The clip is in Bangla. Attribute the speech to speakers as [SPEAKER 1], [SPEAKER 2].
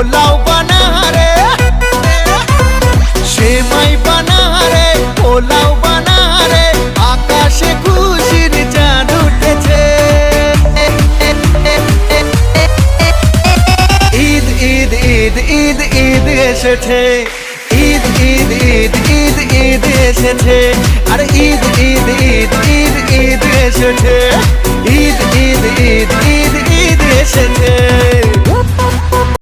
[SPEAKER 1] পোলাও বানা রে, সেমাই বানা রে, পোলাও বানা রে, আকাশে খুশির চাঁদ উঠেছে। ঈদ ঈদ ঈদ ঈদ ঈদ এসেছে, ঈদ ঈদ ঈদ ঈদ ঈদ এসেছে, আর ঈদ ঈদ ঈদ ঈদ ঈদ এসেছে, ঈদ ঈদ ঈদ ঈদ ঈদ এসেছে।